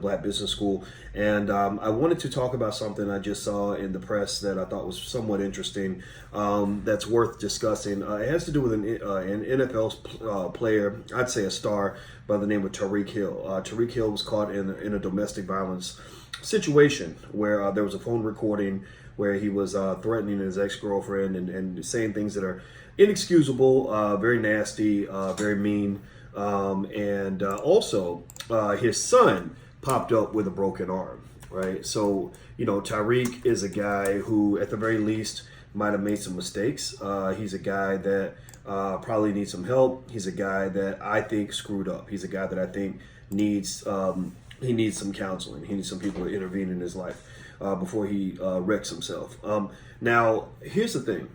Black Business School, and I wanted to talk about something I just saw in the press that I thought was somewhat interesting, that's worth discussing. It has to do with an NFL player, I'd say a star, by the name of Tyreek Hill. Tyreek Hill was caught in a domestic violence situation where there was a phone recording where he was threatening his ex-girlfriend and saying things that are inexcusable, very nasty, very mean. And also, his son popped up with a broken arm, right? So, Tyreek is a guy who, at the very least, might have made some mistakes. He's a guy that probably needs some help. He's a guy that I think screwed up. He's a guy that I think needs he needs some counseling. He needs some people to intervene in his life before he wrecks himself. Now, here's the thing.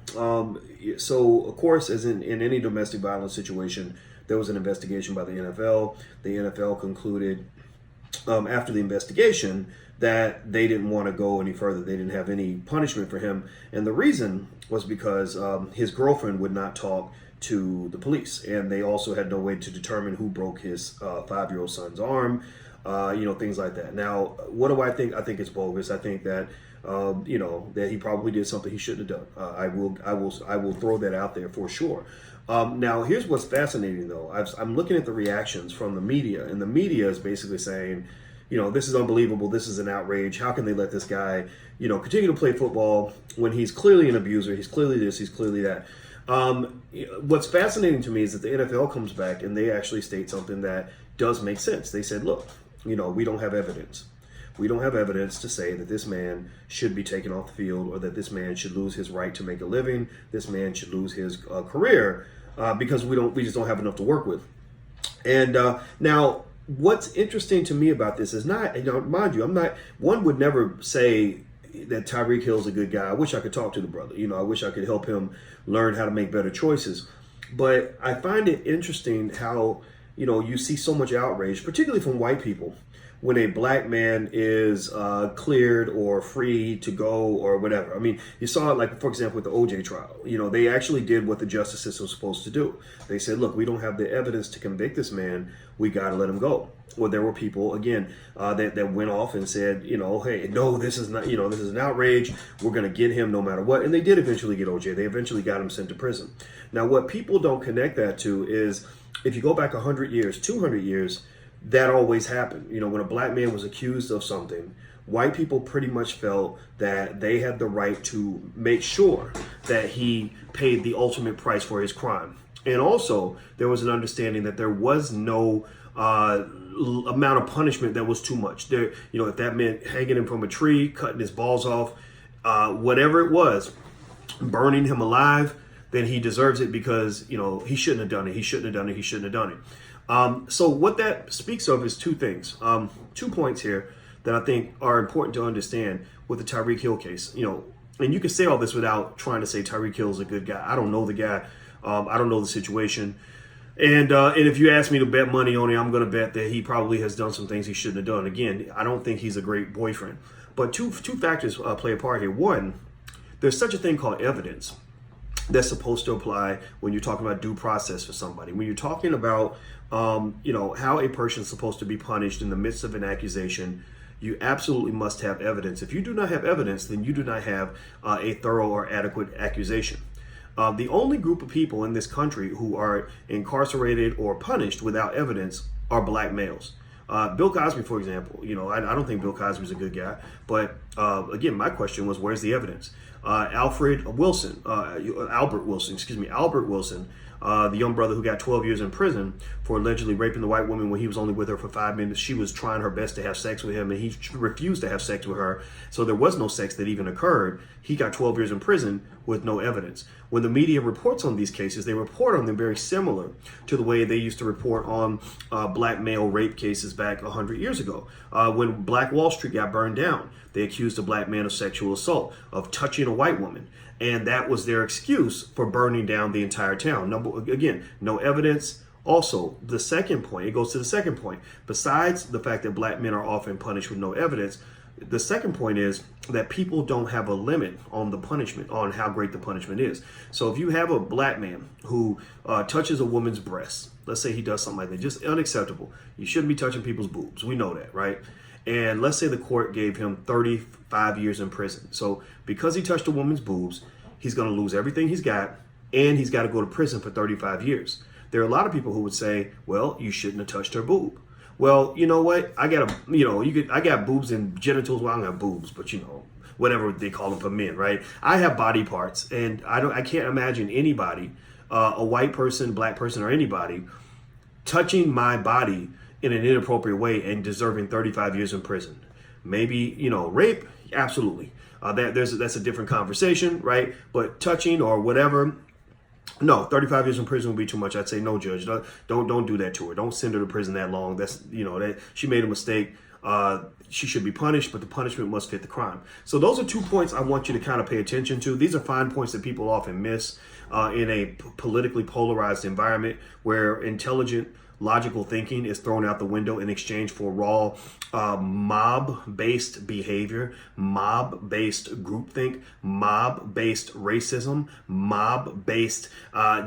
So, of course, as in any domestic violence situation, there was an investigation by the NFL. The NFL concluded after the investigation that they didn't want to go any further. They didn't have any punishment for him. And the reason was because his girlfriend would not talk to the police. And they also had no way to determine who broke his 5-year-old son's arm, things like that. Now, what do I think? I think it's bogus. I think that, that he probably did something he shouldn't have done. I will throw that out there for sure. Now, here's what's fascinating, though. I'm looking at the reactions from the media, and the media is basically saying, this is unbelievable. This is an outrage. How can they let this guy, continue to play football when he's clearly an abuser? He's clearly this. He's clearly that. What's fascinating to me is that the NFL comes back and they actually state something that does make sense. They said, look, we don't have evidence. We don't have evidence to say that this man should be taken off the field or that this man should lose his right to make a living. This man should lose his career because we just don't have enough to work with. And now, what's interesting to me about this is not, mind you, one would never say that Tyreek Hill's a good guy. I wish I could talk to the brother. I wish I could help him learn how to make better choices. But I find it interesting how, you see so much outrage, particularly from white people, when a black man is cleared or free to go or whatever. I mean, you saw it, like, for example, with the OJ trial. They actually did what the justice system was supposed to do. They said, look, we don't have the evidence to convict this man. We got to let him go. Well, there were people, again, that went off and said, hey, no, this is not, this is an outrage. We're going to get him no matter what. And they did eventually get OJ. They eventually got him sent to prison. Now, what people don't connect that to is if you go back 100 years, 200 years, that always happened. When a black man was accused of something, white people pretty much felt that they had the right to make sure that he paid the ultimate price for his crime. And also, there was an understanding that there was no amount of punishment that was too much. There, if that meant hanging him from a tree, cutting his balls off, whatever it was, burning him alive, then he deserves it because, he shouldn't have done it. He shouldn't have done it. He shouldn't have done it. So what that speaks of is two things, 2 points here that I think are important to understand with the Tyreek Hill case. And you can say all this without trying to say Tyreek Hill is a good guy. I don't know the guy. I don't know the situation. And if you ask me to bet money on it, I'm going to bet that he probably has done some things he shouldn't have done. Again, I don't think he's a great boyfriend. But two factors play a part here. One, there's such a thing called evidence that's supposed to apply when you're talking about due process for somebody. When you're talking about, how a person is supposed to be punished in the midst of an accusation, you absolutely must have evidence. If you do not have evidence, then you do not have a thorough or adequate accusation. The only group of people in this country who are incarcerated or punished without evidence are black males. Bill Cosby, for example, I don't think Bill Cosby's a good guy. But again, my question was, where's the evidence? Albert Wilson, the young brother who got 12 years in prison for allegedly raping the white woman when he was only with her for 5 minutes. She was trying her best to have sex with him, and he refused to have sex with her. So there was no sex that even occurred. He got 12 years in prison with no evidence. When the media reports on these cases, they report on them very similar to the way they used to report on black male rape cases back 100 years ago. When Black Wall Street got burned down, they accused a black man of sexual assault, of touching a white woman. And that was their excuse for burning down the entire town. Again, no evidence. Also, the second point, it goes to the second point. Besides the fact that black men are often punished with no evidence, the second point is that people don't have a limit on the punishment, on how great the punishment is. So if you have a black man who touches a woman's breast, let's say he does something like that, just unacceptable. You shouldn't be touching people's boobs. We know that, right? And let's say the court gave him 35 years in prison. So because he touched a woman's boobs, he's going to lose everything he's got, and he's got to go to prison for 35 years. There are a lot of people who would say, well, you shouldn't have touched her boob. Well, you know what? I got boobs and genitals. Well, I don't have boobs, but whatever they call them for men, right? I have body parts, and I can't imagine anybody, a white person, black person, or anybody touching my body in an inappropriate way and deserving 35 years in prison. Maybe, rape, absolutely. That's a different conversation, right? But touching or whatever, no, 35 years in prison would be too much. I'd say no, judge. Don't do that to her. Don't send her to prison that long. That's that she made a mistake. She should be punished, but the punishment must fit the crime. So those are 2 points I want you to kind of pay attention to. These are fine points that people often miss in a politically polarized environment where intelligent, logical thinking is thrown out the window in exchange for raw mob-based behavior, mob-based groupthink, mob-based racism, mob-based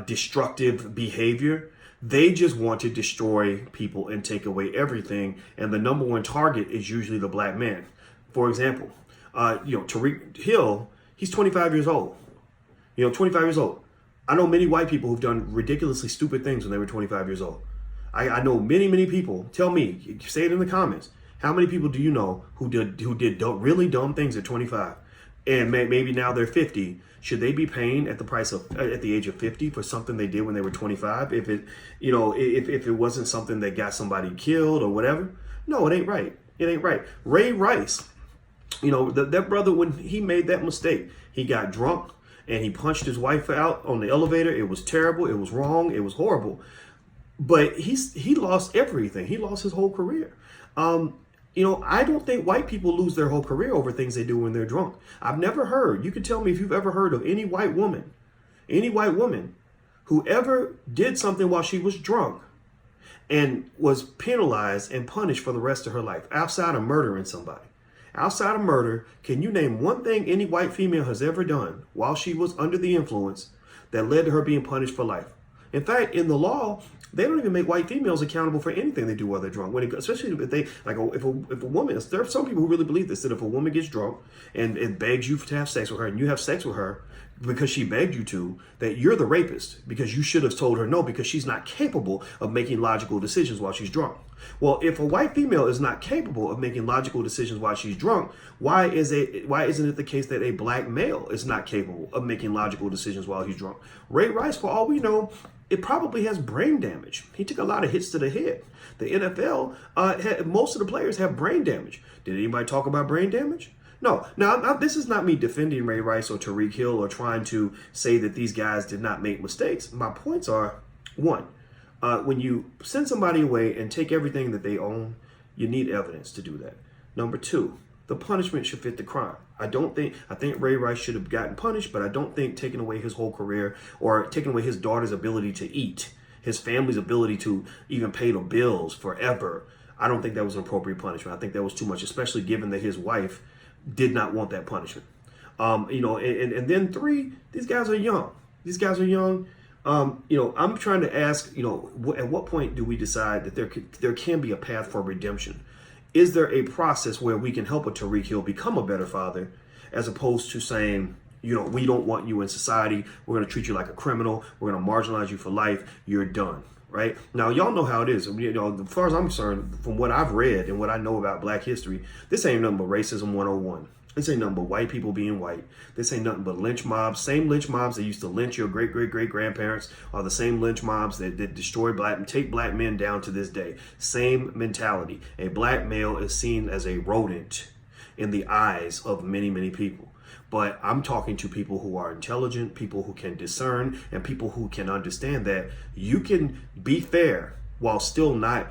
destructive behavior. They just want to destroy people and take away everything. And the number one target is usually the black man. For example, Tyreek Hill, he's 25 years old. 25 years old. I know many white people who've done ridiculously stupid things when they were 25 years old. I know many, many people. Tell me, say it in the comments. How many people do you know who did really dumb things at 25, and maybe now they're 50? Should they be paying at the age of 50 for something they did when they were 25? If it wasn't something that got somebody killed or whatever? No, it ain't right. It ain't right. Ray Rice, that brother, when he made that mistake, he got drunk and he punched his wife out on the elevator. It was terrible. It was wrong. It was horrible. But he lost everything. He lost his whole career. I don't think white people lose their whole career over things they do when they're drunk. I've never heard. You can tell me if you've ever heard of any white woman who ever did something while she was drunk and was penalized and punished for the rest of her life outside of murdering somebody. Outside of murder, can you name one thing any white female has ever done while she was under the influence that led to her being punished for life? In fact, in the law, they don't even make white females accountable for anything they do while they're drunk. Especially if they if a woman, there are some people who really believe this, that if a woman gets drunk and it begs you to have sex with her, and you have sex with her because she begged you to, that you're the rapist because you should have told her no, because she's not capable of making logical decisions while she's drunk. Well, if a white female is not capable of making logical decisions while she's drunk, why isn't it the case that a black male is not capable of making logical decisions while he's drunk? Ray Rice, for all we know, it probably has brain damage. He took a lot of hits to the head. The NFL, most of the players have brain damage. Did anybody talk about brain damage? No. Now, this is not me defending Ray Rice or Tyreek Hill or trying to say that these guys did not make mistakes. My points are, one, when you send somebody away and take everything that they own, you need evidence to do that. Number two, the punishment should fit the crime. I think Ray Rice should have gotten punished, but I don't think taking away his whole career or taking away his daughter's ability to eat, his family's ability to even pay the bills forever, I don't think that was an appropriate punishment. I think that was too much, especially given that his wife did not want that punishment. And then three, these guys are young. I'm trying to ask, at what point do we decide that there can be a path for redemption? Is there a process where we can help a Tyreek Hill become a better father, as opposed to saying, we don't want you in society. We're going to treat you like a criminal. We're going to marginalize you for life. You're done. Right? Now, y'all know how it is. As far as I'm concerned, from what I've read and what I know about Black history, this ain't nothing but racism 101. This ain't nothing but white people being white. This ain't nothing but lynch mobs. Same lynch mobs that used to lynch your great-great-great-grandparents are the same lynch mobs that destroy take black men down to this day. Same mentality. A black male is seen as a rodent in the eyes of many, many people. But I'm talking to people who are intelligent, people who can discern, and people who can understand that you can be fair while still not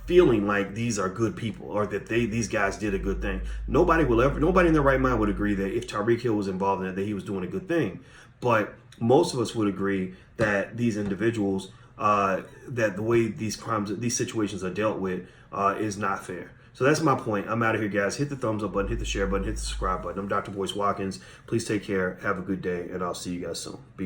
feeling like these are good people or that these guys did a good thing. Nobody in their right mind would agree that if Tyreek Hill was involved in it, that he was doing a good thing. But most of us would agree that these individuals, that the way these situations are dealt with is not fair. So that's my point. I'm out of here, guys. Hit the thumbs up button, hit the share button, hit the subscribe button. I'm Dr. Boyce Watkins. Please take care. Have a good day, and I'll see you guys soon. Be